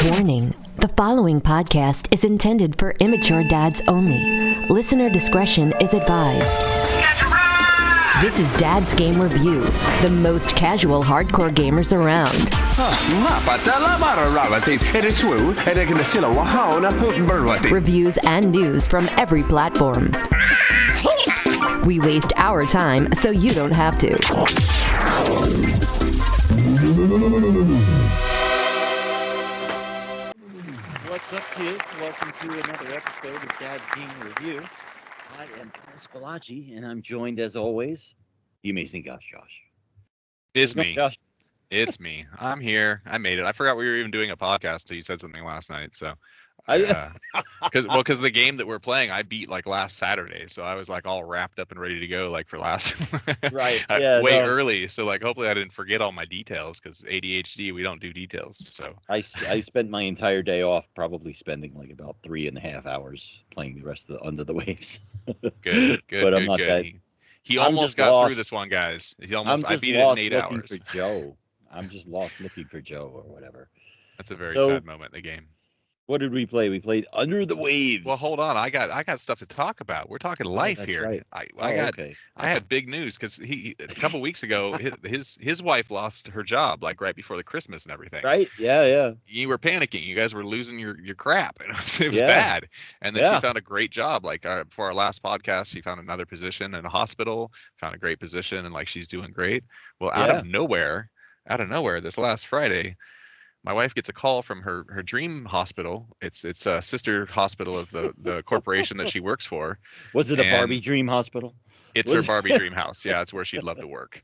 Warning, the following podcast is intended for immature dads only. Listener discretion is advised. This is Dad's Game Review, the most casual hardcore gamers around. Reviews and news from every platform. We waste our time so you don't have to. What's up, kids? Welcome to another episode of Dad's Game Review. I am Chris Balaji, and I'm joined, as always, the amazing Josh. It's me. Josh. It's me. I'm here. I made it. I forgot we were even doing a podcast till you said something last night. So, because the game that we're playing, I beat like last Saturday, so I was like all wrapped up and ready to go like for last Right. Yeah. early. So like hopefully I didn't forget all my details because ADHD, we don't do details. So I spent my entire day off, probably spending like about 3.5 hours playing the rest of the Under the Waves. good. But I'm not that. He I'm almost just got lost. Through this one, guys. I beat it in 8 hours. For Joe. I'm just lost looking for Joe or whatever. That's a very sad moment in the game. What did we play? We played Under the Waves. Well, hold on. I got stuff to talk about. We're talking life that's here. Right. I had big news because he a couple weeks ago his wife lost her job like right before the Christmas and everything. Right? Yeah. You were panicking. You guys were losing your crap. It was bad. And then she found a great job. Like for our last podcast, she found another position in a hospital. Found a great position and like she's doing great. Well, out of nowhere, this last Friday, my wife gets a call from her dream hospital. It's a sister hospital of the corporation that she works for. Was it a Barbie dream hospital? It's her Barbie dream house. Yeah, it's where she'd love to work.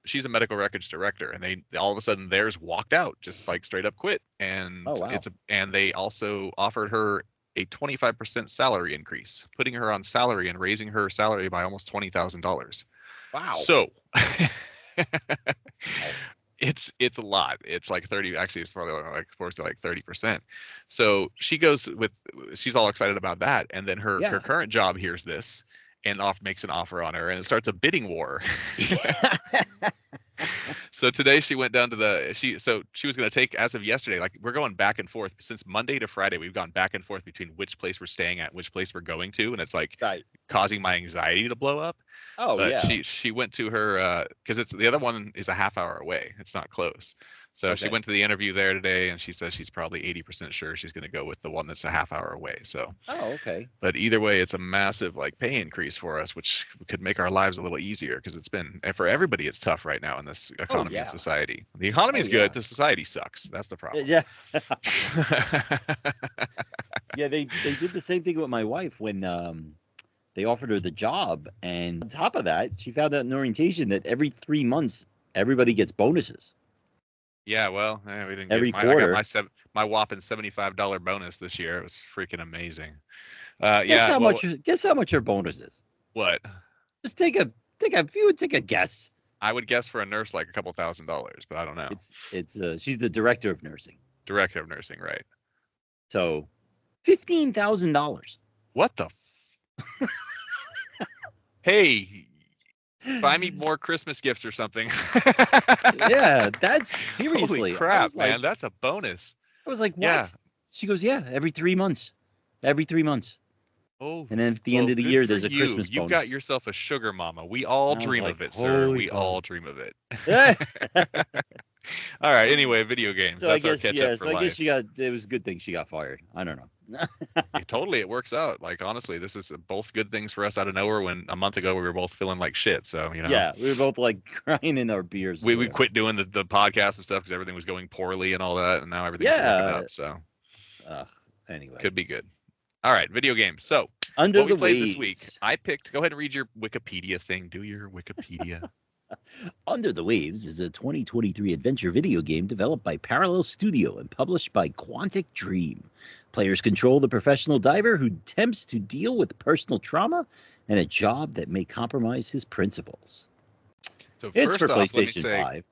She's a medical records director, and they all of a sudden theirs walked out, just like straight up quit. And and they also offered her a 25% salary increase, putting her on salary and raising her salary by almost $20,000. Wow. So it's a lot. It's like 30. Actually, it's probably like close to like 30%. So she's all excited about that, and then her current job hears this and makes an offer on her, and it starts a bidding war. So today she went down to she was going to take, as of yesterday, like we're going back and forth since Monday to Friday. We've gone back and forth between which place we're staying at, which place we're going to, and it's like causing my anxiety to blow up. Oh, but she went to her because it's the other one is a half hour away. It's not close. So she went to the interview there today, and she says she's probably 80% sure she's going to go with the one that's a half hour away. So. Oh, okay. But either way, it's a massive like pay increase for us, which could make our lives a little easier because it's been, and for everybody, it's tough right now in this economy and society. The economy is good. The society sucks. That's the problem. Yeah. Yeah, they did the same thing with my wife when they offered her the job, and on top of that, she found out in orientation that every 3 months everybody gets bonuses. Yeah, well, we didn't every get quarter. I got my whopping $75 bonus this year. It was freaking amazing. Guess how much her bonus is? What? Just take a guess. I would guess for a nurse like a couple $1,000, but I don't know. It's she's the director of nursing. Director of nursing, right? So, $15,000. What the? Hey, buy me more Christmas gifts or something. Yeah, that's seriously. Holy crap, man! That's a bonus. I was like, what? Yeah. She goes, yeah, every 3 months. Every 3 months. Oh. And then at the end of the year, there's a Christmas bonus. You got yourself a sugar mama. We all dream of it, sir. We all dream of it. All right. Anyway, video games. So that's our catch up for life. I guess it was a good thing she got fired. I don't know. Totally, it works out. Like honestly, this is both good things for us out of nowhere. When a month ago we were both feeling like shit. So Yeah, we were both like crying in our beers. We quit doing the podcast and stuff because everything was going poorly and all that, and now everything's looking up. So anyway, could be good. All right, video games. So Under what the we played Waves. this week, I picked. Go ahead and read your Wikipedia thing. Do your Wikipedia. Under the Waves is a 2023 adventure video game developed by Parallel Studio and published by Quantic Dream. Players control the professional diver who attempts to deal with personal trauma and a job that may compromise his principles. So it's for off, PlayStation 5.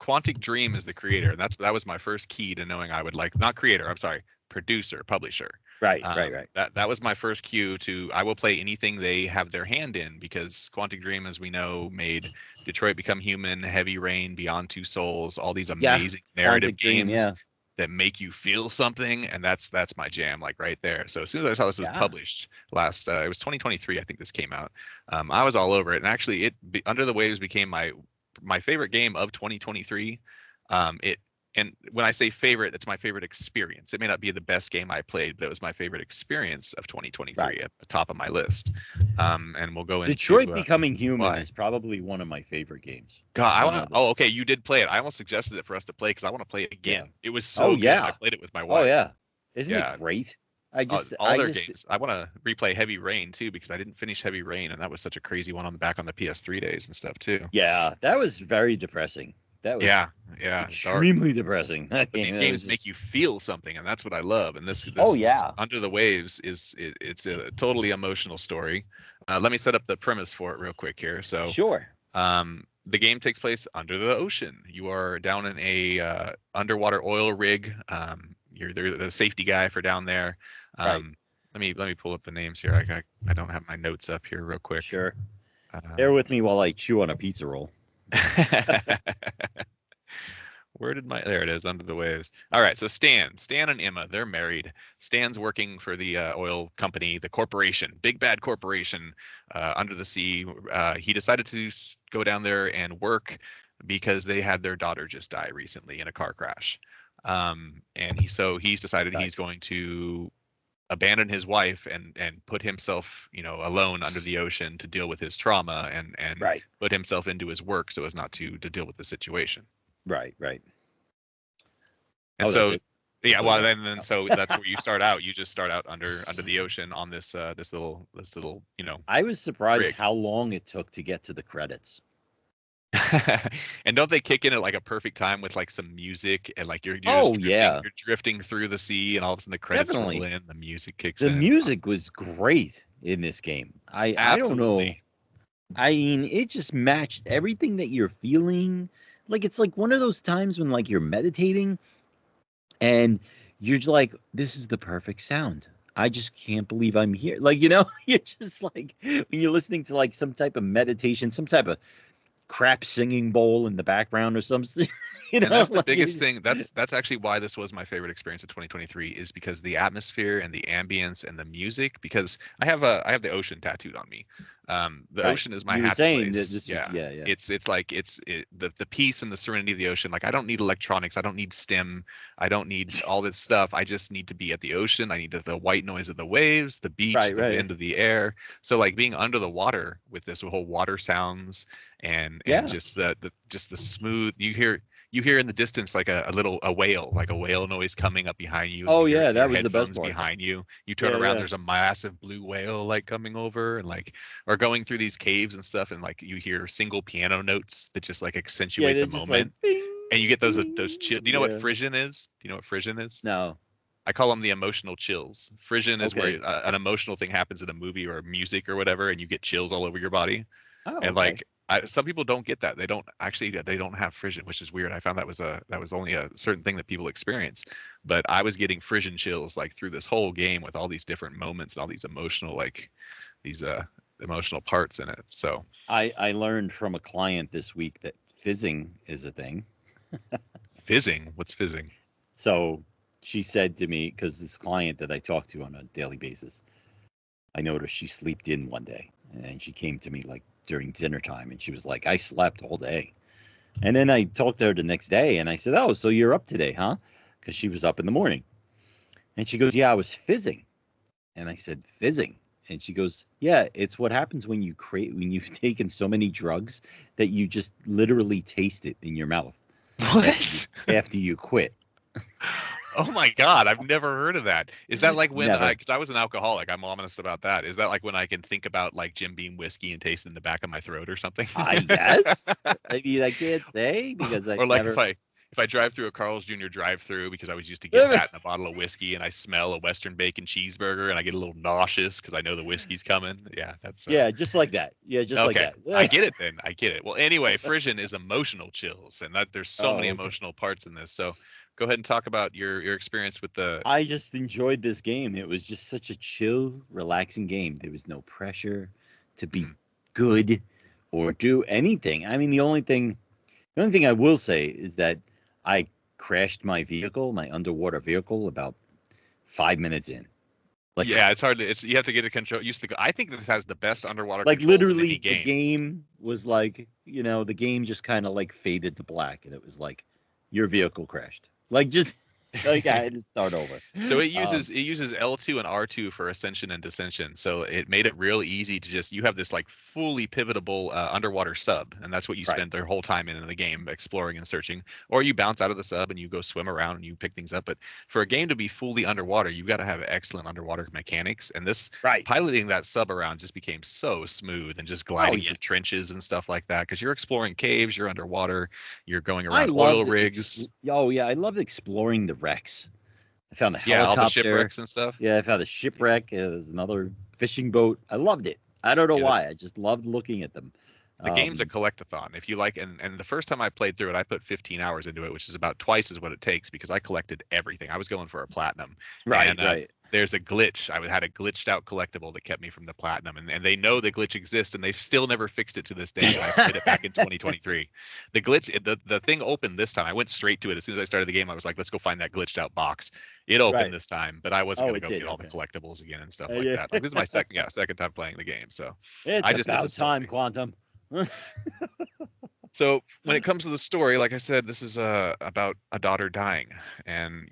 Quantic Dream is the creator, and that was my first key to knowing I would like, not creator, I'm sorry, producer, publisher. Right. That was my first cue to I will play anything they have their hand in, because Quantic Dream, as we know, made Detroit Become Human, Heavy Rain, Beyond Two Souls, all these amazing narrative games. that make you feel something, and that's my jam, like right there. So as soon as I saw this was published last, it was 2023, I think this came out. I was all over it, and actually, Under the Waves became my favorite game of 2023. And when I say favorite, it's my favorite experience. It may not be the best game I played, but it was my favorite experience of 2023 at the top of my list. And we'll go into Detroit Becoming Human is probably one of my favorite games. God, okay, you did play it. I almost suggested it for us to play because I want to play it again. It was so good. I played it with my wife. Oh yeah, isn't it great? All their games. I want to replay Heavy Rain too because I didn't finish Heavy Rain, and that was such a crazy one on the PS3 days and stuff too. Yeah, that was very depressing. That was extremely depressing. But these games make you feel something, and that's what I love. And this Under the Waves it's a totally emotional story. Let me set up the premise for it real quick here. So sure. The game takes place under the ocean. You are down in a underwater oil rig. You're the safety guy for down there. Let me pull up the names here. I don't have my notes up here real quick. Sure. Bear with me while I chew on a pizza roll. There it is, Under the Waves. All right, so Stan and Emma, they're married. Stan's working for the oil company, the corporation, big bad corporation under the sea. He decided to go down there and work because they had their daughter just die recently in a car crash. And he's decided he's going to abandon his wife and put himself, alone under the ocean to deal with his trauma and put himself into his work so as not to deal with the situation. Right. And so that's where you start out. You just start out under the ocean on this little. I was surprised how long it took to get to the credits. And don't they kick in at like a perfect time with like some music and like you're drifting through the sea and all of a sudden the credits roll in, the music kicks in. The music was great in this game. I don't know. I mean, it just matched everything that you're feeling. Like it's like one of those times when like you're meditating and you're like, this is the perfect sound. I just can't believe I'm here. Like, you're just like when you're listening to like some type of meditation, some type of crap singing bowl in the background or something. And that's the biggest thing. That's actually why this was my favorite experience of 2023 is because the atmosphere and the ambience and the music. Because I have the ocean tattooed on me. The ocean is my happy place. It's like the peace and the serenity of the ocean. Like I don't need electronics. I don't need STEM. I don't need all this stuff. I just need to be at the ocean. I need the white noise of the waves, the beach, the wind of the air. So like being under the water with this whole water sounds and just the smooth. You hear in the distance like a whale noise coming up behind you. Oh yeah, that was the best part. Behind you. You turn around, there's a massive blue whale like coming over and like or going through these caves and stuff, and like you hear single piano notes that just like accentuate the moment. Like, and you get those chills. Do you know what frisson is? Do you know what frisson is? No. I call them the emotional chills. Frisson is where an emotional thing happens in a movie or music or whatever, and you get chills all over your body. Oh, and like some people don't get that. They don't have frisson, which is weird. I found that was only a certain thing that people experience. But I was getting frisson chills like through this whole game with all these different moments and all these emotional emotional parts in it. So I learned from a client this week that fizzing is a thing. Fizzing? What's fizzing? So she said to me, because this client that I talk to on a daily basis, I noticed she slept in one day, and she came to me like during dinner time, and she was like, I slept all day. And then I talked to her the next day, and I said, oh, so you're up today, huh? Because she was up in the morning. And she goes, yeah, I was fizzing. And I said, fizzing? And she goes, yeah, it's what happens when you've taken so many drugs that you just literally taste it in your mouth. What? After you quit. Oh my God, I've never heard of that. Is that like when because I was an alcoholic, I'm ominous about that. Is that like when I can think about like Jim Beam whiskey and taste it in the back of my throat or something? I guess. I mean, I can't say because I if I drive through a Carl's Jr. drive-through because I was used to get that in a bottle of whiskey and I smell a Western bacon cheeseburger and I get a little nauseous because I know the whiskey's coming. Yeah, that's just like that. Yeah, just like that. I get it then. I get it. Well, anyway, frisson is emotional chills, and that there's so many emotional parts in this. So go ahead and talk about your experience with the. I just enjoyed this game. It was just such a chill, relaxing game. There was no pressure to be good or do anything. I mean, the only thing I will say is that I crashed my vehicle, my underwater vehicle, about 5 minutes in. Like, yeah, it's hard to. It's you have to get a control. Used to go. I think this has the best underwater like controls in literally, any game. the game was like, the game just kind of like faded to black, and it was like, your vehicle crashed. Like, just like I had to start over. So it uses L2 and R2 for ascension and descension. So it made it real easy to just, you have this like fully pivotable underwater sub, and that's what you spend their whole time in the game, exploring and searching. Or you bounce out of the sub and you go swim around and you pick things up. But for a game to be fully underwater, you've got to have excellent underwater mechanics. And this piloting that sub around just became so smooth, and just gliding through trenches and stuff like that, because you're exploring caves, you're underwater, you're going around oil rigs. I loved exploring the wrecks. I found a helicopter. Yeah, all the shipwrecks and stuff. Yeah, I found a shipwreck. There's another fishing boat. I loved it. I don't know why. I just loved looking at them. The game's a collectathon. If you like, and the first time I played through it, I put 15 hours into it, which is about twice as what it takes, because I collected everything. I was going for a platinum. Right. There's a glitch. I had a glitched out collectible that kept me from the platinum, and they know the glitch exists, and they've still never fixed it to this day. And I did it back in 2023. The glitch, the thing opened this time. I went straight to it as soon as I started the game. I was like, let's go find that glitched out box. It opened this time, but I wasn't going to go get all the collectibles again and stuff like that. Like, this is my second time playing the game, so it's about time, Quantum. So when it comes to the story, like I said, this is about a daughter dying, and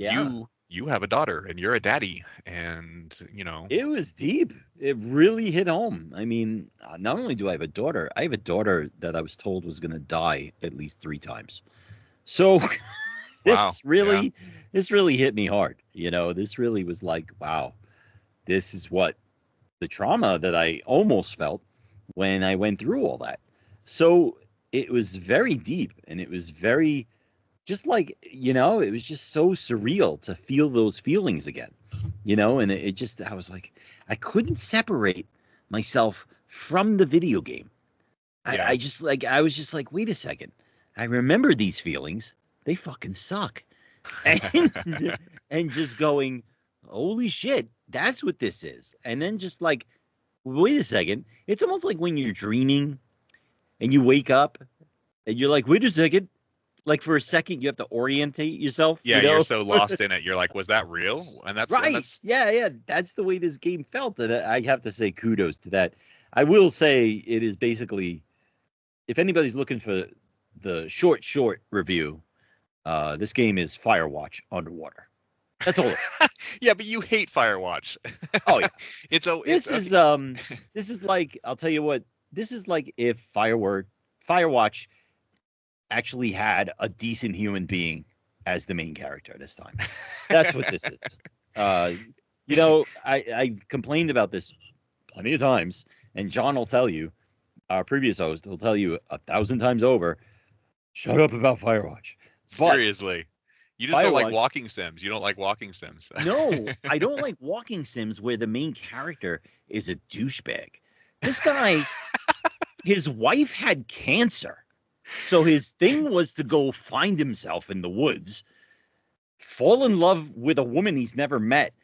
you have a daughter, and you're a daddy, and it was deep. It really hit home. I mean, not only do I have a daughter, I have a daughter that I was told was going to die at least 3 times. So this really hit me hard. This really was like, wow, this is what the trauma that I almost felt when I went through all that. So it was very deep, and it was very, just like, it was just so surreal to feel those feelings again, and it just, I was like, I couldn't separate myself from the video game. I was just like, wait a second. I remember these feelings. They fucking suck. And just going, holy shit, that's what this is. And then just like, wait a second. It's almost like when you're dreaming and you wake up and you're like, wait a second. Like, for a second, you have to orientate yourself. Yeah, you're so lost in it. You're like, was that real? And that's right. Yeah. That's the way this game felt. And I have to say kudos to that. I will say it is basically, if anybody's looking for the short review, this game is Firewatch underwater. That's all. Yeah, but you hate Firewatch. Oh yeah. This is like, I'll tell you what. This is like if Firewatch actually had a decent human being as the main character this time. That's what this is. I complained about this plenty of times, and John will tell you, our previous host will tell you 1,000 times over, shut up about Firewatch. Seriously. You just don't like walking sims. You don't like walking sims. No, I don't like walking sims where the main character is a douchebag. This guy, his wife had cancer. So his thing was to go find himself in the woods, fall in love with a woman he's never met,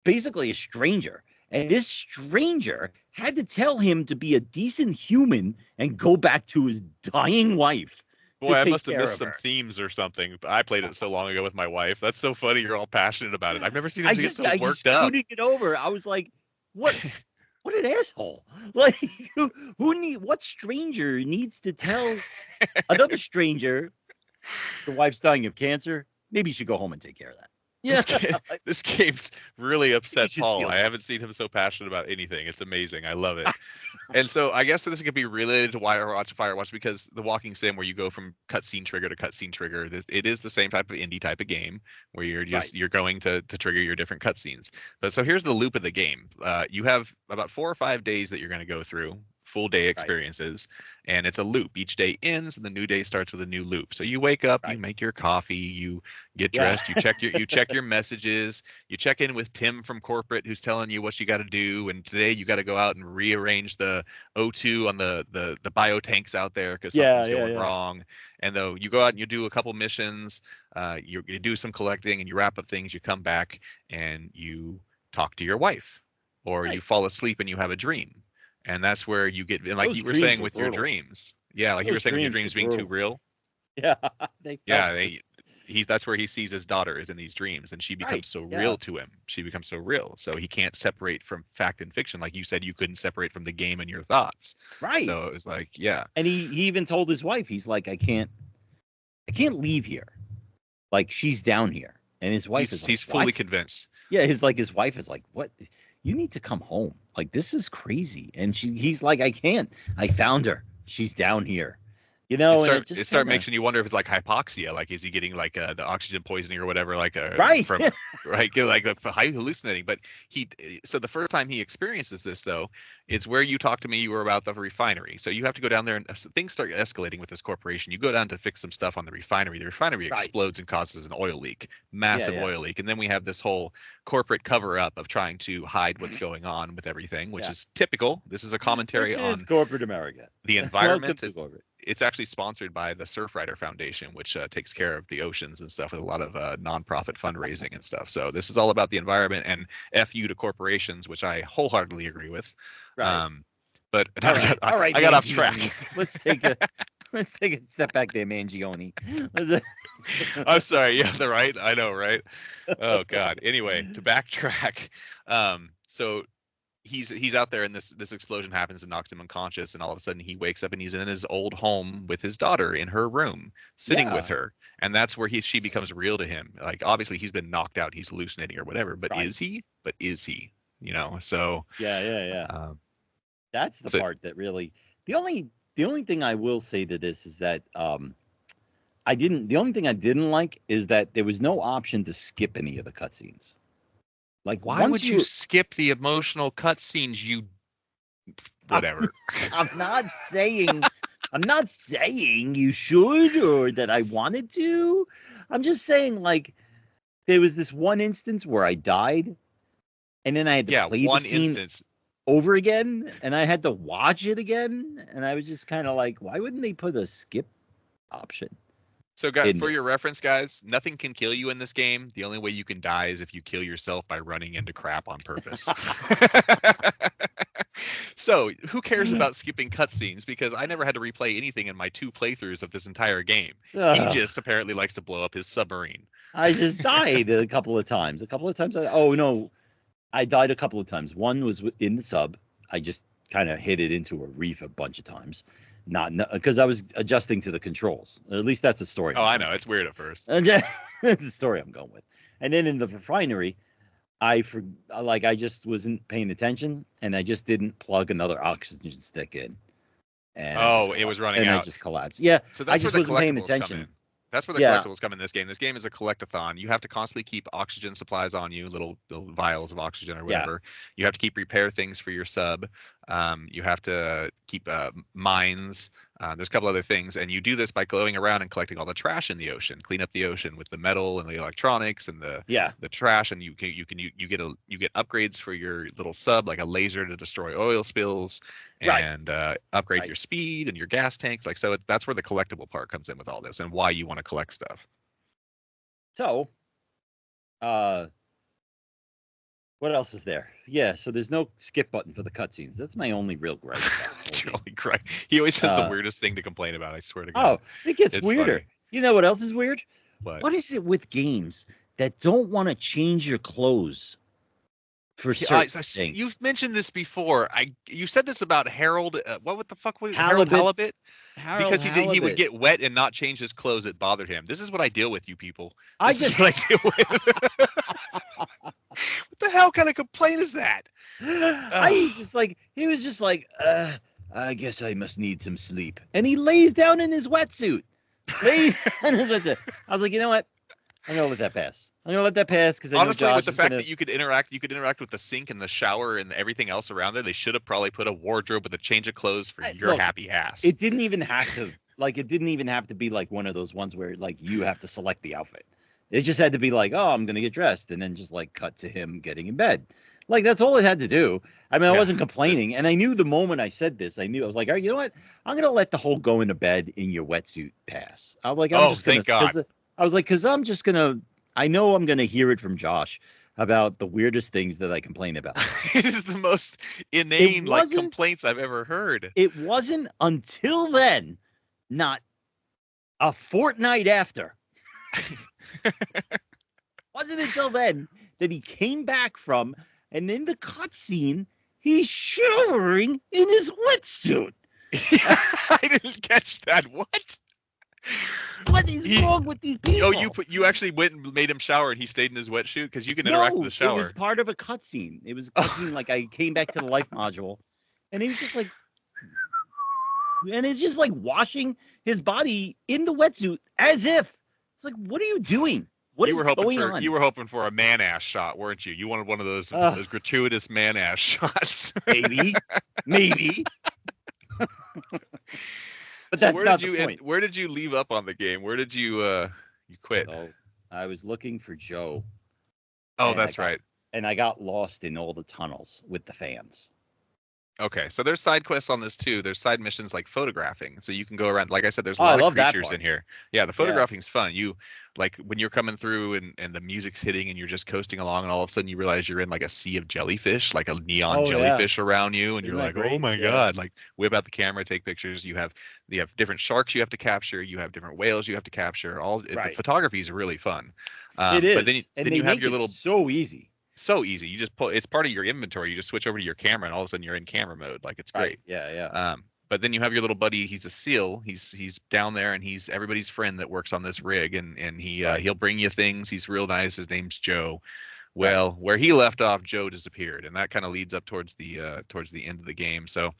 basically a stranger. And this stranger had to tell him to be a decent human and go back to his dying wife. Boy, I must have missed some themes or something. I played it so long ago with my wife. That's so funny. You're all passionate about it. I've never seen him get so worked up. I couldn't get over. I was like, what? What an asshole! Like, what stranger needs to tell another stranger the wife's dying of cancer? Maybe you should go home and take care of that. Yeah, this game's really upset Paul. I haven't seen him so passionate about anything. It's amazing. I love it. And so I guess this could be related to Firewatch, because the walking sim where you go from cutscene trigger to cutscene trigger, it is the same type of indie type of game where you're going to trigger your different cutscenes. But so here's the loop of the game. You have about 4 or 5 days that you're going to go through. Full day experiences, and it's a loop. Each day ends and the new day starts with a new loop. So you wake up, you make your coffee, you get dressed, you check your messages, you check in with Tim from corporate who's telling you what you got to do, and today you got to go out and rearrange the O2 on the bio tanks out there because something's going wrong. And though you go out and you do a couple missions, you do some collecting and you wrap up things, you come back and you talk to your wife, or you fall asleep and you have a dream. And that's where you get, and like you were saying with your dreams. Yeah, like you were saying with your dreams being too real. Yeah. that's where he sees his daughter is in these dreams, and she becomes so real to him. She becomes so real, so he can't separate from fact and fiction. Like you said, you couldn't separate from the game and your thoughts. Right. So it was like, yeah. And he even told his wife, he's like, I can't leave here. Like, she's down here. And his wife is like, he's fully convinced. Yeah, his wife is like, what? You need to come home. Like, this is crazy. And he's like, I can't. I found her. She's down here. You know, it starts making you wonder if it's like hypoxia. Like, is he getting like the oxygen poisoning or whatever? Like, from right, like hallucinating. But so the first time he experiences this, though, it's where you talked to me. You were about the refinery. So you have to go down there, and things start escalating with this corporation. You go down to fix some stuff on the refinery. The refinery explodes and causes an oil leak, massive oil leak. And then we have this whole corporate cover up of trying to hide what's going on with everything, which is typical. This is a commentary on corporate America, the environment. It's actually sponsored by the Surfrider Foundation, which takes care of the oceans and stuff with a lot of nonprofit fundraising and stuff. So this is all about the environment and F you to corporations, which I wholeheartedly agree with. Right. But all right, I got off track. Let's take a step back there, Mangione. I'm sorry. Yeah, right. I know, right? Oh God. Anyway, to backtrack. So he's out there, and this explosion happens and knocks him unconscious, and all of a sudden he wakes up and he's in his old home with his daughter in her room, sitting with her, and that's where she becomes real to him. Like, obviously he's been knocked out, he's hallucinating or whatever, but is he? You know? So that's the part that really the only thing I will say to this is that the only thing I didn't like is that there was no option to skip any of the cutscenes. Like, why would you skip the emotional cutscenes? You, whatever. I'm not saying you should or that I wanted to. I'm just saying, like, there was this one instance where I died, and then I had to play the scene over again, and I had to watch it again, and I was just kind of like, why wouldn't they put a skip option? So, guys, for your reference, guys, nothing can kill you in this game. The only way you can die is if you kill yourself by running into crap on purpose. So, who cares about skipping cutscenes? Because I never had to replay anything in my 2 playthroughs of this entire game. He just apparently likes to blow up his submarine. I just died a couple of times. I died a couple of times. One was in the sub. I just kind of hit it into a reef a bunch of times. Not because I was adjusting to the controls. At least that's the story. Oh, I know. It's weird at first. That's the story I'm going with. And then in the refinery, I just wasn't paying attention, and I just didn't plug another oxygen stick in. And it was running out. I just collapsed. Yeah, so that's I just where the wasn't paying collectibles attention. come in. That's where the collectibles come in this game. This game is a collect-a-thon. You have to constantly keep oxygen supplies on you, little vials of oxygen or whatever. You have to keep repair things for your sub. You have to keep mines. There's a couple other things, and you do this by going around and collecting all the trash in the ocean. Clean up the ocean with the metal and the electronics and the trash, and you get upgrades for your little sub, like a laser to destroy oil spills, and upgrade your speed and your gas tanks. Like, so that's where the collectible part comes in with all this, and why you want to collect stuff. So, what else is there? Yeah, so there's no skip button for the cutscenes. That's my only real gripe. He always has the weirdest thing to complain about, I swear to God. Oh, it gets weirder. Funny. You know what else is weird? What is it with games that don't want to change your clothes for certain things? You've mentioned this before. You said this about Harold. What the fuck was Halibut? Harold Halibut? Because he would get wet and not change his clothes. It bothered him. This is what I deal with, you people. What the hell kind of complaint is that? He was just like, I guess I must need some sleep. And he lays down in his wetsuit. I was like, you know what? I'm gonna let that pass. Because honestly, with the fact that you could interact with the sink and the shower and everything else around there, they should have probably put a wardrobe with a change of clothes for your happy ass. It didn't even have to be like one of those ones where like you have to select the outfit. It just had to be like, oh, I'm gonna get dressed, and then just like cut to him getting in bed. Like, that's all it had to do. I mean, I wasn't complaining, and I knew the moment I said this, I was like, all right, you know what? I'm gonna let the whole going to bed in your wetsuit pass. I was like, thank God. I was like, because I'm just gonna. I know I'm gonna hear it from Josh about the weirdest things that I complain about. It is the most inane complaints I've ever heard. It wasn't until then, not a fortnight after, Wasn't until then that he came back from, and in the cutscene, he's shivering in his wetsuit. I didn't catch that. What? What is wrong with these people? Oh, you actually went and made him shower, and he stayed in his wetsuit because you can interact with the shower. It was part of a cutscene. It was a cutscene. Like I came back to the life module, and he was just like, and it's just like washing his body in the wetsuit as if it's like, what are you doing? What is going on? You were hoping for a man ass shot, weren't you? You wanted one of those gratuitous man ass shots. Maybe. But so that's not the point. Where did you leave up on the game? Where did you you quit? Oh, I was looking for Joe. Oh, that's right. And I got lost in all the tunnels with the fans. Okay, so there's side quests on this too. There's side missions like photographing, so you can go around. Like I said, there's a lot of creatures in here. Yeah, the photographing's fun. You like when you're coming through and the music's hitting and you're just coasting along, and all of a sudden you realize you're in like a sea of jellyfish, like a neon jellyfish around you, and you're like, oh my god! Like whip out the camera, take pictures. You have different sharks you have to capture. You have different whales you have to capture. The photography is really fun. It is, but then you have your little so easy. So easy. You just pull. It's part of your inventory. You just switch over to your camera, and all of a sudden you're in camera mode. Like it's great. Yeah. But then you have your little buddy. He's a SEAL. He's down there, and he's everybody's friend that works on this rig, and he'll bring you things. He's real nice. His name's Joe. Well, where he left off, Joe disappeared, and that kind of leads up towards the end of the game. So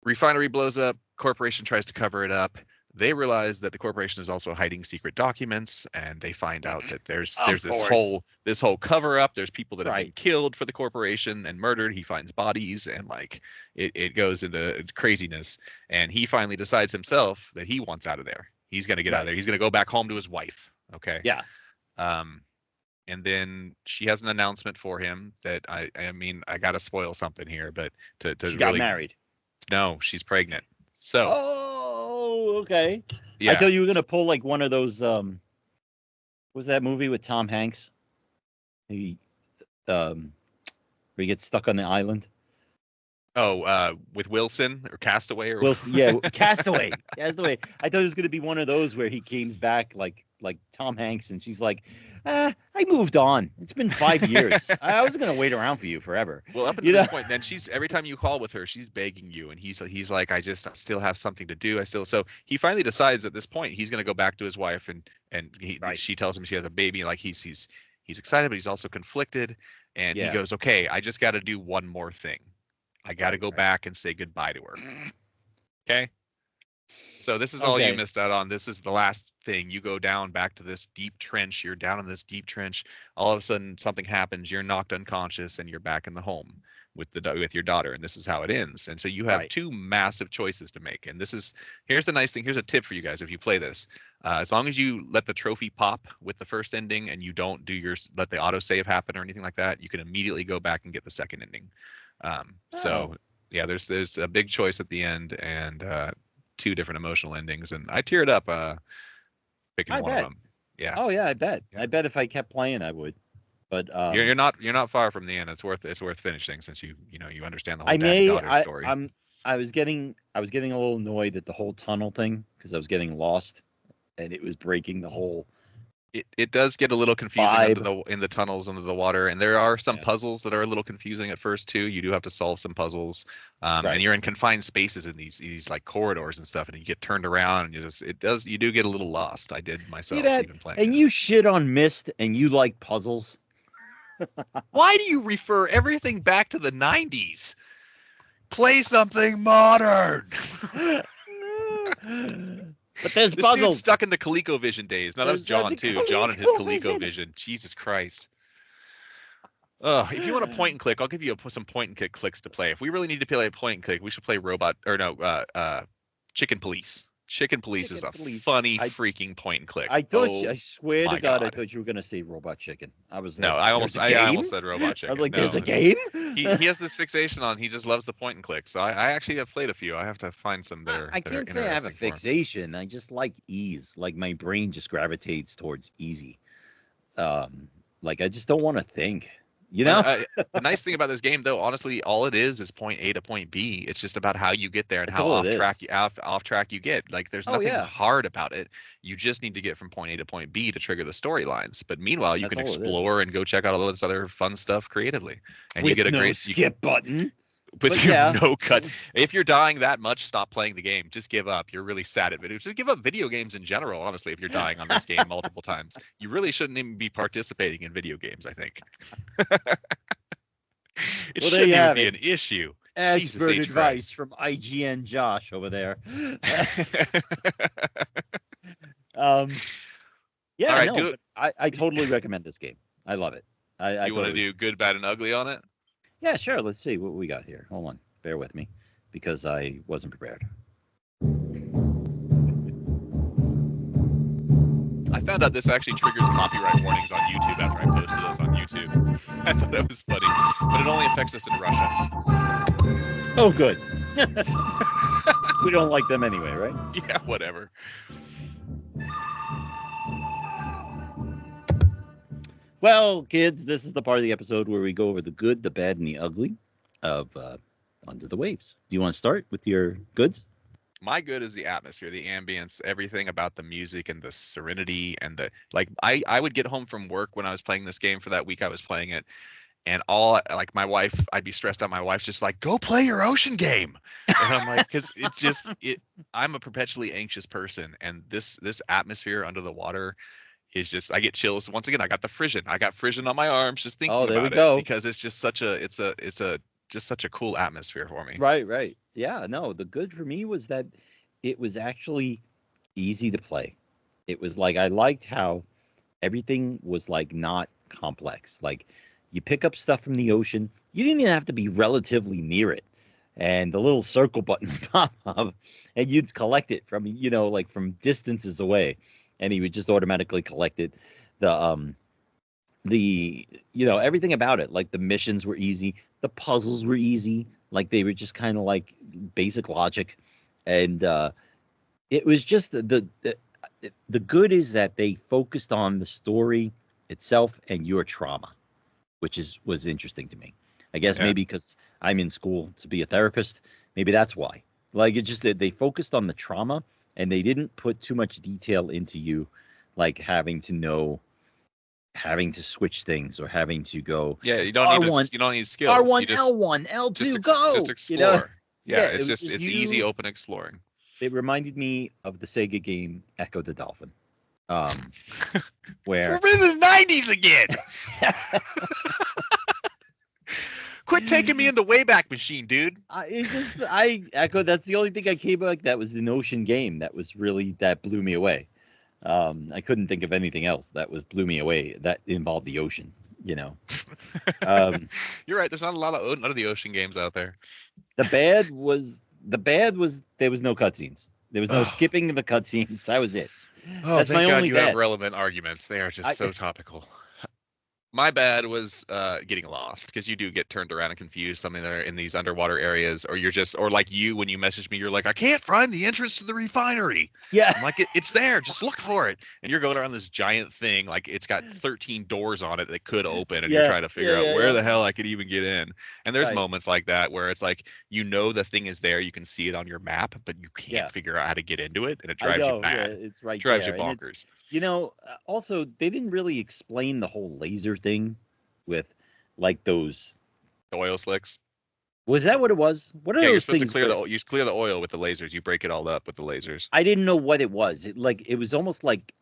refinery blows up. Corporation tries to cover it up. They realize that the corporation is also hiding secret documents, and they find out that there's this whole cover up. There's people that have been killed for the corporation and murdered. He finds bodies, and like it goes into craziness. And he finally decides himself that he wants out of there. He's gonna get out of there. He's gonna go back home to his wife. Okay. Yeah. And then she has an announcement for him that I mean I gotta spoil something here, but she got married. No, she's pregnant. So. Oh, okay. Yeah. I thought you were gonna pull like one of those. Was that movie with Tom Hanks? Where he gets stuck on the island. Oh, with Wilson or Castaway or Wilson? Yeah, Castaway. Castaway. I thought it was gonna be one of those where he comes back like Tom Hanks, and she's like, I moved on. It's been 5 years. I was gonna wait around for you forever. Well, up until this point, then she's every time you call with her, she's begging you, and he's like, I still have something to do. So he finally decides at this point he's gonna go back to his wife, and she tells him she has a baby. Like he's excited, but he's also conflicted, and he goes, okay, I just got to do one more thing. I got to go back and say goodbye to her. Okay. So this is all you missed out on. This is the last thing. You go down back to this deep trench. You're down in this deep trench. All of a sudden something happens. You're knocked unconscious and you're back in the home with your daughter. And this is how it ends. And so you have two massive choices to make. And here's the nice thing. Here's a tip for you guys. If you play this, as long as you let the trophy pop with the first ending and you don't let the autosave happen or anything like that, you can immediately go back and get the second ending. So yeah, there's a big choice at the end and two different emotional endings, and I teared up picking one of them. Yeah. Oh yeah, I bet. Yeah. I bet if I kept playing, I would. But you're not far from the end. It's worth finishing since you understand the whole dad-daughter story. I was getting a little annoyed at the whole tunnel thing because I was getting lost, and it was breaking the whole. It does get a little confusing in the tunnels under the water, and there are some puzzles that are a little confusing at first too. You do have to solve some puzzles, and you're in confined spaces in these like corridors and stuff, and you get turned around, and you do get a little lost. I did myself even playing. And you shit on Myst, and you like puzzles. Why do you refer everything back to the 90s? Play something modern. But there's this puzzles. Dude's stuck in the ColecoVision days. No, that was John too. John and his ColecoVision. Jesus Christ. If you want a point and click, I'll give you some point and click clicks to play. If we really need to play a point and click, we should play Chicken Police. Chicken Police is a funny freaking point and click. I swear to God, I thought you were gonna say Robot Chicken. I was like, no, I almost said Robot Chicken. I was like, there's a game. He has this fixation on. He just loves the point and click. So I actually have played a few. I have to find some that I can't say I have a fixation. I just like ease. Like my brain just gravitates towards easy. Like I just don't want to think. You know, The nice thing about this game, though, honestly, all it is point A to point B. It's just about how you get there and That's how all off it track is. off track you get. Like, there's Oh, nothing yeah. hard about it. You just need to get from point A to point B to trigger the storylines. But meanwhile, you That's can all it is. explore and go check out all this other fun stuff creatively. And you With get a no great skip button. But yeah. no cut. If you're dying that much, stop playing the game. Just give up. You're really sad at video. Just give up video games in general, honestly, if you're dying on this game multiple times. You really shouldn't even be participating in video games, I think. It Well, there shouldn't you even have be it. an issue. Expert Jesus advice H. from IGN Josh over there. Christ. Yeah, All right, no, do it. but I totally recommend this game. I love it. I You want to totally do good, bad, and ugly on it? Yeah, sure. Let's see what we got here. Hold on. Bear with me because I wasn't prepared. I found out this actually triggers copyright warnings on YouTube after I posted this on YouTube. I thought that was funny, but it only affects us in Russia. Oh, good. We don't like them anyway, right? Yeah, whatever. Well, kids, this is the part of the episode where we go over the good, the bad, and the ugly of Under the Waves. Do you want to start with your goods? My good is the atmosphere, the ambience, everything about the music and the serenity and the I would get home from work when I was playing this game for that week I was playing it, and my wife, I'd be stressed out. My wife's just like, go play your ocean game. And I'm like, because I'm a perpetually anxious person, and this atmosphere under the water is just, I get chills. Once again, I got frisson on my arms just thinking about it, because it's just such a cool atmosphere for me. Right. Yeah, no, the good for me was that it was actually easy to play. It was like, I liked how everything was like not complex. Like, you pick up stuff from the ocean, you didn't even have to be relatively near it. And the little circle button would pop up and you'd collect it from, like from distances away. And he would just automatically collect it. Everything about it, like the missions were easy, the puzzles were easy, like they were just kind of like basic logic, and it was just the good is that they focused on the story itself and your trauma, which was interesting to me. I guess maybe because I'm in school to be a therapist, maybe that's why. Like, it just they focused on the trauma and they didn't put too much detail into you, like having to switch things or having to go. Yeah, you don't need skills. R1, you just, L1, just L2, go. Just explore. Yeah, it's easy open exploring. It reminded me of the Sega game Echo the Dolphin, where we're in the 90s again. Quit taking me in the Wayback Machine, dude. Echo. That's the only thing I came back. That was an ocean game. That blew me away. I couldn't think of anything else that blew me away that involved the ocean. You're right. There's not a lot of the ocean games out there. The bad was there was no cutscenes. There was no skipping the cutscenes. That was it. Oh, that's thank God you have relevant arguments. They are just so topical. My bad was getting lost, because you do get turned around and confused something that are in these underwater areas, or or like when you message me, you're like, I can't find the entrance to the refinery. Yeah. I'm like, it's there, just look for it. And you're going around this giant thing, like it's got 13 doors on it that could open, and you're trying to figure out where the hell I could even get in. And there's moments like that where it's like, the thing is there, you can see it on your map, but you can't figure out how to get into it, and it drives you mad. It's right. Drives you bonkers. Also, they didn't really explain the whole laser thing with like those oil slicks. Was that what it was? What are those you're supposed things? You clear the oil with the lasers. You break it all up with the lasers. I didn't know what it was. It was almost like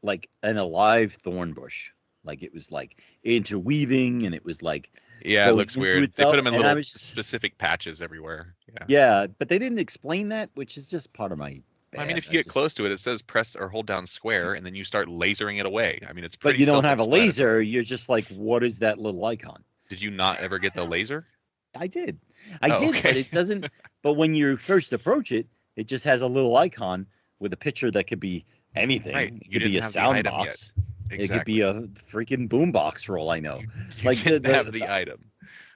an alive thorn bush. Like it was like interweaving, and it was like it looks weird. They put them in little specific patches everywhere. Yeah, but they didn't explain that, which is just part of my. I mean, if you get close to it, it says press or hold down square, and then you start lasering it away. I mean, it's pretty. But you don't have a laser. You're just like, what is that little icon? Did you not ever get the laser? I did. But it doesn't. But when you first approach it, it just has a little icon with a picture that could be anything. Right. It could be a sound box. Exactly. It could be a freaking boombox for all I know. You didn't have the item.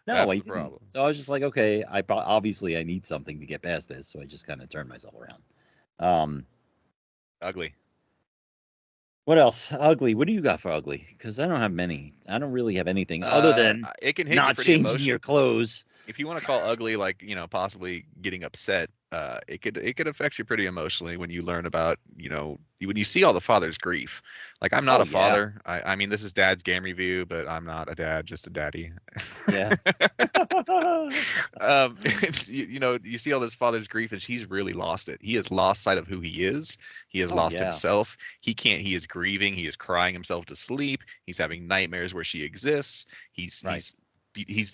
No, that's I the problem. So I was just like, okay, obviously I need something to get past this, so I just kind of turned myself around. Ugly. What else? Ugly. What do you got for ugly? Because I don't have many. I don't really have anything other than it can hit you not pretty changing emotionally. your clothes. If you want to call ugly, like, possibly getting upset, it could affect you pretty emotionally when you learn about, when you see all the father's grief. Like, I'm not Oh, a father. I mean, this is Dad's Game Review, but I'm not a dad, just a daddy. Yeah. um, you see all this father's grief, and he's really lost it. He has lost sight of who he is. He has lost himself. He is grieving. He is crying himself to sleep. He's having nightmares where she exists. He's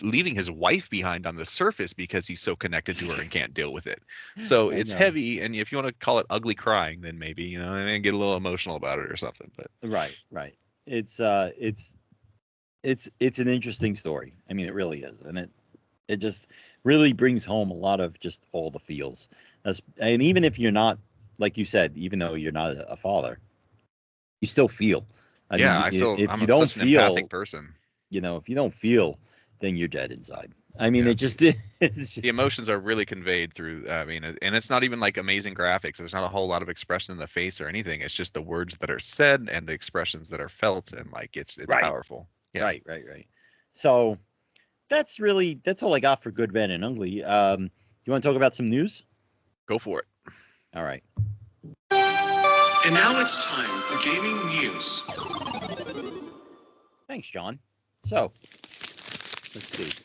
leaving his wife behind on the surface because he's so connected to her and can't deal with it. So it's heavy, and if you want to call it ugly crying, then maybe, and get a little emotional about it or something. But right. It's an interesting story. I mean, it really is, and it just really brings home a lot of just all the feels. And even if you're not, like you said, even though you're not a father, you still feel. I'm such an empathic person. If you don't feel, then you're dead inside. I mean, it's just the emotions are really conveyed through. I mean, and it's not even like amazing graphics. There's not a whole lot of expression in the face or anything. It's just the words that are said and the expressions that are felt, and like it's powerful. Yeah. Right. So that's all I got for good, bad, and ugly. Do you want to talk about some news? Go for it. All right. And now it's time for gaming news. Thanks, John. So, let's see.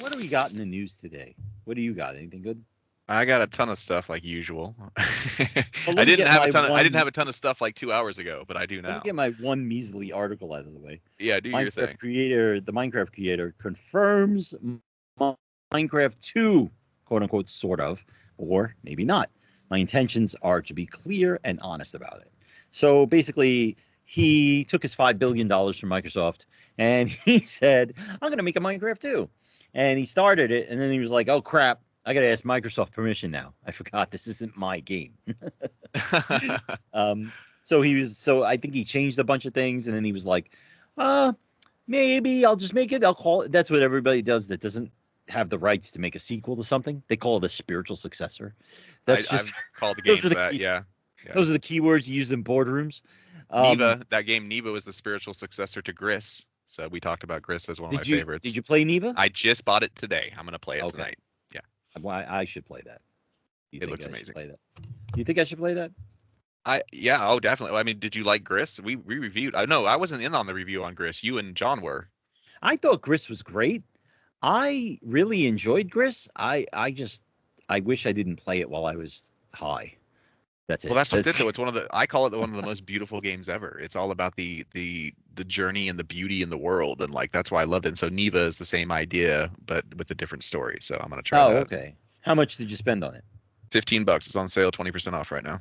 What do we got in the news today? What do you got? Anything good? I got a ton of stuff like usual. I didn't have a ton of stuff like 2 hours ago, but I do now. Let me get my one measly article out of the way. Yeah, do your thing. The Minecraft creator confirms Minecraft 2, quote unquote, sort of, or maybe not. My intentions are to be clear and honest about it. So basically, he took his $5 billion from Microsoft and he said, I'm going to make a Minecraft 2. And he started it, and then he was like, oh, crap. I got to ask Microsoft permission now. I forgot this isn't my game. So I think he changed a bunch of things, and then he was like, maybe I'll just make it. I'll call it. That's what everybody does that doesn't have the rights to make a sequel to something. They call it a spiritual successor. I've called the games that, yeah. Those are the keywords you use in boardrooms. Neva, that game Neva was the spiritual successor to Gris. So we talked about Gris as one of my favorites. Did you play Neva? I just bought it today. I'm going to play it tonight. Yeah. Well, I should play that. It looks amazing. Play that? You think I should play that? Oh, definitely. I mean, did you like Gris? We reviewed. No, I wasn't in on the review on Gris. You and John were. I thought Gris was great. I really enjoyed Gris. I wish I didn't play it while I was high. That's it. Well, that's just it. So I call it one of the most beautiful games ever. It's all about the journey and the beauty in the world, and like that's why I loved it. And so Neva is the same idea, but with a different story. So I'm gonna try that. Oh, okay. How much did you spend on it? $15. It's on sale, 20% off right now.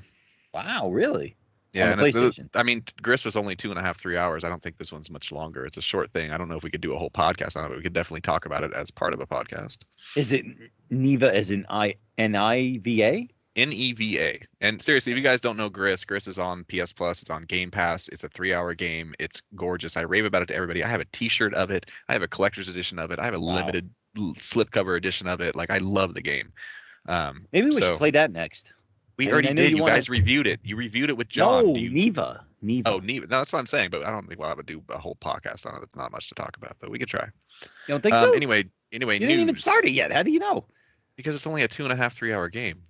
Wow, really? Yeah, on the PlayStation. I mean, Gris was only 2.5, 3 hours. I don't think this one's much longer. It's a short thing. I don't know if we could do a whole podcast on it, but we could definitely talk about it as part of a podcast. Is it Neva as in Niva? Neva. And seriously, if you guys don't know Gris is on PS Plus. It's on Game Pass. It's a 3-hour game. It's gorgeous. I rave about it to everybody. I have a T-shirt of it. I have a collector's edition of it. I have a limited slipcover edition of it. Like, I love the game. Maybe we should play that next. We already did. You guys reviewed it. You reviewed it with John. No, Neva. Oh, Neva. No, that's what I'm saying. But I don't think we'll have to do a whole podcast on it. That's not much to talk about. But we could try. You don't think so? Anyway. You didn't even start it yet. How do you know? Because it's only a 2.5, 3-hour game.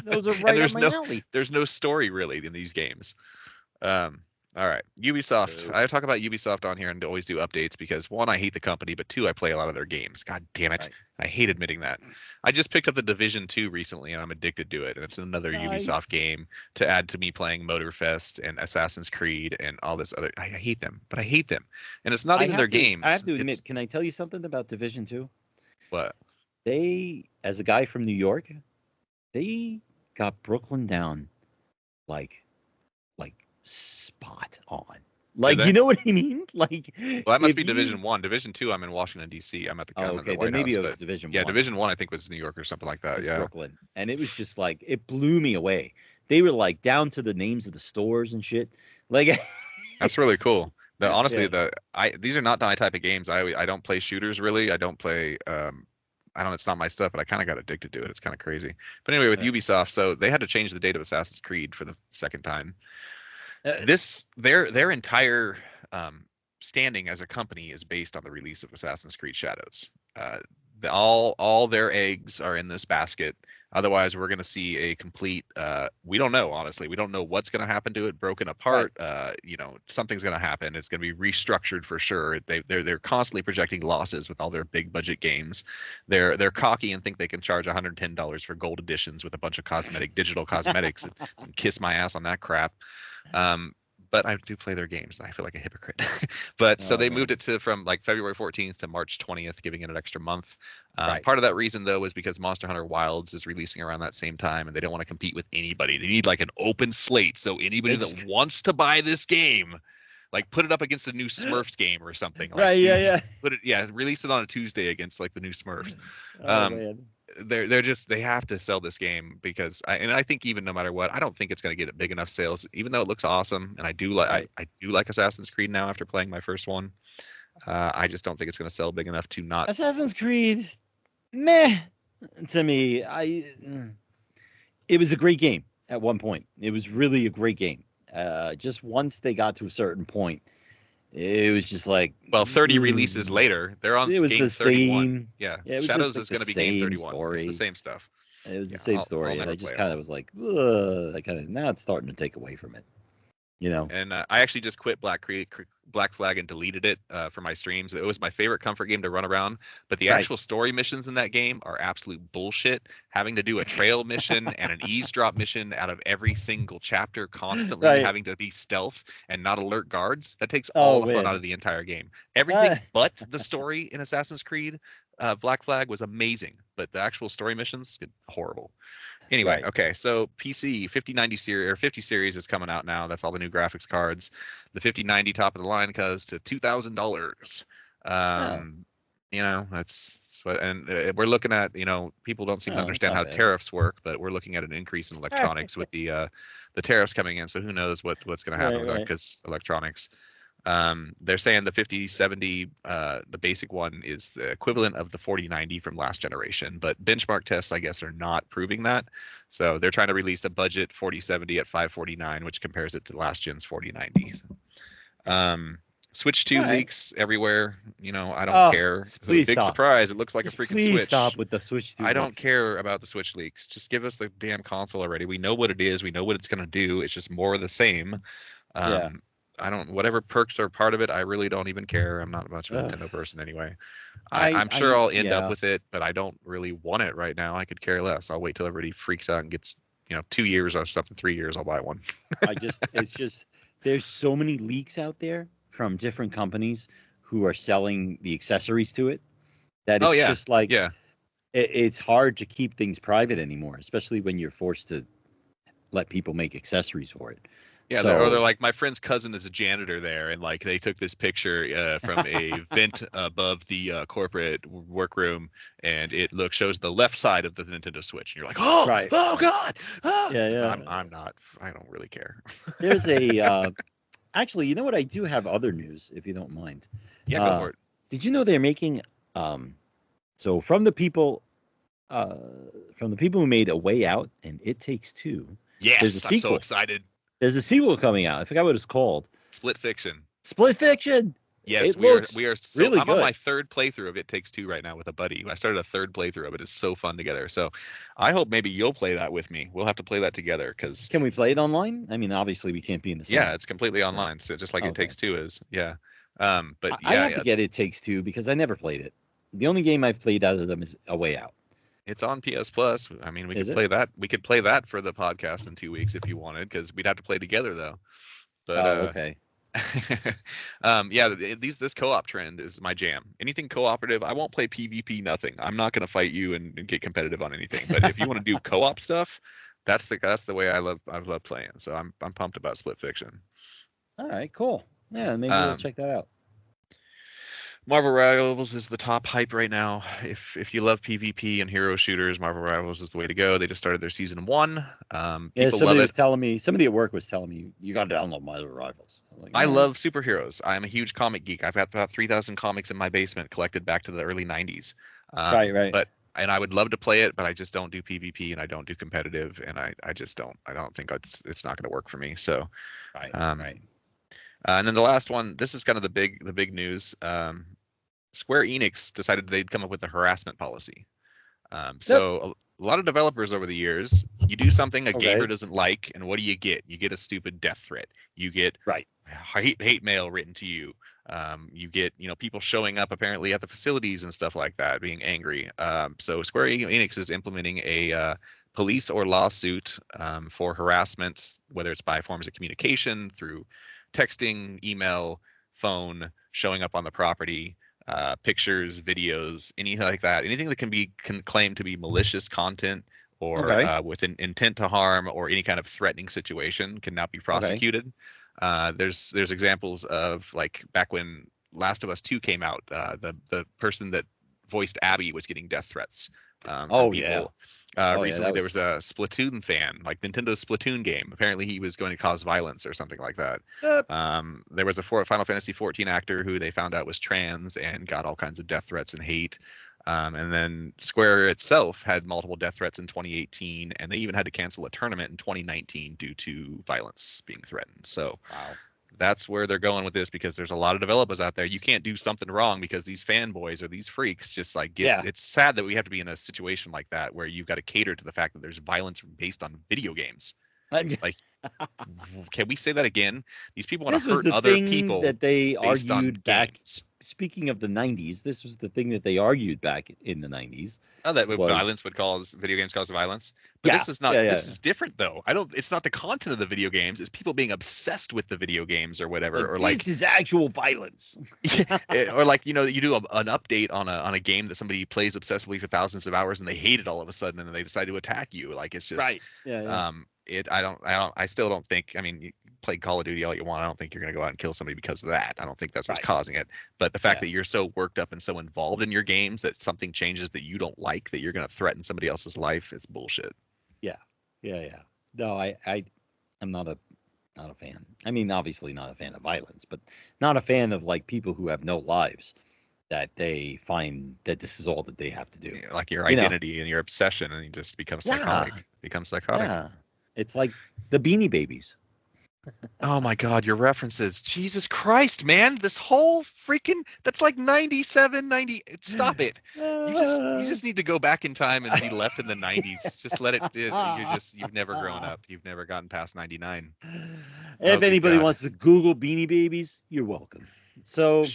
Those are right up my alley. There's no story really in these games. All right, Ubisoft. I talk about Ubisoft on here and always do updates because 1, I hate the company, but 2, I play a lot of their games. God damn it. Right. I hate admitting that. I just picked up the Division 2 recently and I'm addicted to it. And it's another Ubisoft game to add to me playing Motorfest and Assassin's Creed and all this other. I hate them, but I hate them. And it's not even their games. I have to admit, can I tell you something about Division 2? What? They, as a guy from New York, they got Brooklyn down like spot on. Like, you know what I mean? Like, well, that must be Division 1. Division 2, I'm in Washington D.C. I'm at the okay. the White maybe House, it was Division 1. Yeah, Division 1 I think was New York or something like that. Yeah, Brooklyn, and it was just like it blew me away. They were like down to the names of the stores and shit. Like, that's really cool. Honestly, these are not my type of games. I don't play shooters really. I don't play. It's not my stuff, but I kind of got addicted to it. It's kind of crazy. But anyway, with Ubisoft, so they had to change the date of Assassin's Creed for the second time. Their entire standing as a company is based on the release of Assassin's Creed Shadows. All their eggs are in this basket. Otherwise, we're going to see a complete. We don't know, honestly. We don't know what's going to happen to it. Broken apart. Right. Something's going to happen. It's going to be restructured for sure. They're constantly projecting losses with all their big budget games. They're cocky and think they can charge $110 for gold editions with a bunch of digital cosmetics and kiss my ass on that crap. But I do play their games. I feel like a hypocrite. But so they moved it from like February 14th to March 20th, giving it an extra month. Part of that reason, though, is because Monster Hunter Wilds is releasing around that same time, and they don't want to compete with anybody. They need like an open slate. So anybody that wants to buy this game, like put it up against the new Smurfs game or something. Like, release it on a Tuesday against like the new Smurfs. Man. They have to sell this game because I think even no matter what, I don't think it's going to get big enough sales, even though it looks awesome. And I do like Assassin's Creed now after playing my first one. I just don't think it's going to sell big enough to not. Assassin's Creed, meh, to me. It was a great game at one point. It was really a great game. Just once they got to a certain point, it was just like 30 releases later, they're on it was game the 31. Same, it was Shadows is going to be game 31. Story. It's the same stuff. It was the same story, and I just kind of was like, now it's starting to take away from it. And I actually just quit Black Flag and deleted it for my streams. It was my favorite comfort game to run around, but the actual story missions in that game are absolute bullshit. Having to do a trail mission and an eavesdrop mission out of every single chapter constantly, having to be stealth and not alert guards, that takes all the fun out of the entire game. Everything but the story in Assassin's Creed Black Flag was amazing, but the actual story missions, horrible. Anyway, okay, so PC 5090 series or 50 series is coming out now. That's all the new graphics cards. The 5090 top of the line goes to $2,000. That's what, and we're looking at. People don't seem to understand how tariffs work, but we're looking at an increase in electronics with the tariffs coming in. So who knows what's going to happen with that, because electronics. They're saying the 5070, the basic one, is the equivalent of the 4090 from last generation, but benchmark tests, I guess, are not proving that. So they're trying to release a budget 4070 at $549, which compares it to last gen's 4090. Switch 2 leaks everywhere. I don't care. Please big stop. Surprise! It looks like a freaking please Switch. Stop with the Switch 2. I don't care about the Switch leaks. Just give us the damn console already. We know what it is. We know what it's going to do. It's just more of the same. Whatever perks are part of it, I really don't even care. I'm not much of a Nintendo person anyway. I'm sure I'll end up with it, but I don't really want it right now. I could care less. I'll wait till everybody freaks out and gets, 2 years or something, 3 years, I'll buy one. It's just, there's so many leaks out there from different companies who are selling the accessories to it that it's just like, it's hard to keep things private anymore, especially when you're forced to let people make accessories for it. Yeah, they're like, my friend's cousin is a janitor there, and like they took this picture from a vent above the corporate workroom, and it shows the left side of the Nintendo Switch, and you're like, oh god, I'm not. I don't really care. There's a actually, you know what? I do have other news, if you don't mind. Yeah, go for it. Did you know they're making so from the people who made A Way Out and It Takes Two? Yes, there's a sequel. I'm so excited. There's a sequel coming out. I forgot what it's called. Split Fiction. Yes, we are so, really I'm good. on my third playthrough of It Takes Two right now with a buddy. I started a third playthrough of it. It's so fun together. So I hope maybe you'll play that with me. We'll have to play that together. Can we play it online? I mean, obviously we can't be in the same. Yeah, it's completely online. So just like It Takes Two is. Yeah. But I have to get It Takes Two because I never played it. The only game I've played out of them is A Way Out. It's on PS Plus. I mean, we could play that. We could play that for the podcast in 2 weeks if you wanted, because we'd have to play together though. But okay. This co-op trend is my jam. Anything cooperative, I won't play PvP. Nothing. I'm not going to fight you and get competitive on anything. But if you want to do co-op stuff, that's the way I love playing. So I'm pumped about Split Fiction. All right, cool. Yeah, maybe we'll check that out. Marvel Rivals is the top hype right now. If you love PvP and hero shooters, Marvel Rivals is the way to go. They just started their season 1. People love it. Somebody at work was telling me you got to download Marvel Rivals. I love superheroes. I'm a huge comic geek. I've got about 3,000 comics in my basement collected back to the early 90s. Right. But and I would love to play it, but I just don't do PvP and I don't do competitive, and I just don't. I don't think it's not going to work for me. So, Right. And then the last one. This is kind of the big news. Square Enix decided they'd come up with a harassment policy. So a lot of developers over the years, you do something a gamer doesn't like, and what do? You get a stupid death threat. You get hate mail written to you. You get people showing up apparently at the facilities and stuff like that, being angry. So Square Enix is implementing a police or lawsuit for harassment, whether it's by forms of communication through texting, email, phone, showing up on the property. Pictures, videos, anything like that, anything that can claim to be malicious content or with an intent to harm or any kind of threatening situation can now be prosecuted. There's examples of, like, back when Last of Us 2 came out, the person that voiced Abby was getting death threats. Recently there was a Splatoon fan, like Nintendo's Splatoon game. Apparently he was going to cause violence or something like that. There was a Final Fantasy 14 actor who they found out was trans and got all kinds of death threats and hate. And then Square itself had multiple death threats in 2018, and they even had to cancel a tournament in 2019 due to violence being threatened. So that's where they're going with this, because there's a lot of developers out there. You can't do something wrong because these fanboys or these freaks just it's sad that we have to be in a situation like that where you've got to cater to the fact that there's violence based on video games. Like, can we say that again? These people want to hurt other people. That they based on argued back. games. Speaking of the 90s, this was the thing that they argued back in the 90s. Oh, that violence would cause video games cause violence. But this is not. This is different though. It's not the content of the video games. It's people being obsessed with the video games or whatever. Or like, this is actual violence. Or like, you do an update on a game that somebody plays obsessively for thousands of hours and they hate it all of a sudden and then they decide to attack you. Like, it's just I still don't think. I mean, you play Call of Duty all you want. I don't think you're going to go out and kill somebody because of that. I don't think that's what's causing it. But the fact that you're so worked up and so involved in your games that something changes that you don't like, that you're going to threaten somebody else's life, is bullshit. Yeah. No, I'm not a fan. I mean, obviously not a fan of violence, but not a fan of, like, people who have no lives, that they find that this is all that they have to do. Yeah, like your identity and your obsession, and you just become psychotic. Yeah. It's like the Beanie Babies. Oh my God, your references. Jesus Christ, man. This whole freaking, that's like 97, 90. Stop it. You just need to go back in time and be left in the 90s. Just let it, you've never grown up. You've never gotten past 99. If anybody wants to Google Beanie Babies, you're welcome. So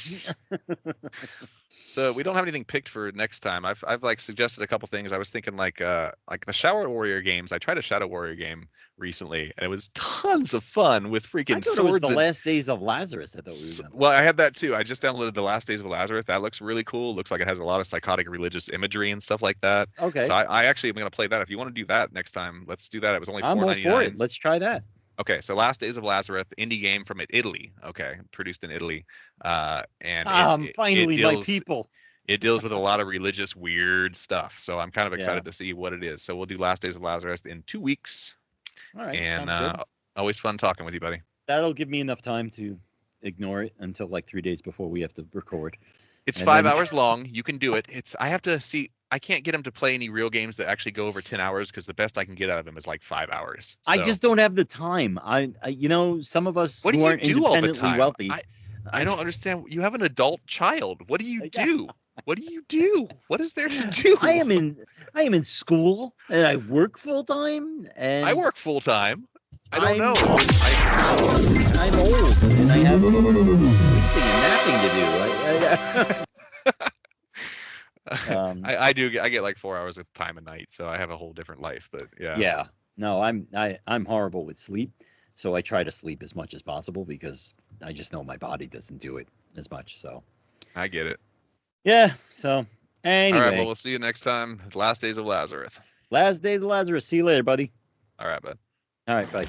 we don't have anything picked for next time. I've like suggested a couple things. I was thinking like the Shadow Warrior games. I tried a Shadow Warrior game recently, and it was tons of fun with freaking swords. It was the Last Days of Lazarus. I thought well, I had that too. I just downloaded the Last Days of Lazarus. That looks really cool. Looks like it has a lot of psychotic religious imagery and stuff like that. Okay. So I actually am going to play that. If you want to do that next time, let's do that. It was only $4.99. I'm all for it. Let's try that. Okay, so Last Days of Lazarus, indie game from Italy. Okay, produced in Italy, and finally, my people. It deals with a lot of religious weird stuff, so I'm kind of excited to see what it is. So we'll do Last Days of Lazarus in 2 weeks. All right, and always fun talking with you, buddy. That'll give me enough time to ignore it until like 3 days before we have to record. It's 5 hours long. You can do it. I have to see. I can't get him to play any real games that actually go over 10 hours because the best I can get out of him is like 5 hours. So. I just don't have the time. I some of us who aren't independently wealthy. I don't understand. You have an adult child. What do you do? What do you do? What is there to do? I am in school and I work full time. And I work full time. I don't know. I'm old and I have sleeping and napping to do. I get like 4 hours of time a night, so I have a whole different life. But yeah. No, I'm horrible with sleep, so I try to sleep as much as possible because I just know my body doesn't do it as much. So I get it. Yeah. So anyway, all right. Well, we'll see you next time. Last Days of Lazarus. Last Days of Lazarus. See you later, buddy. All right, bud. All right, bye.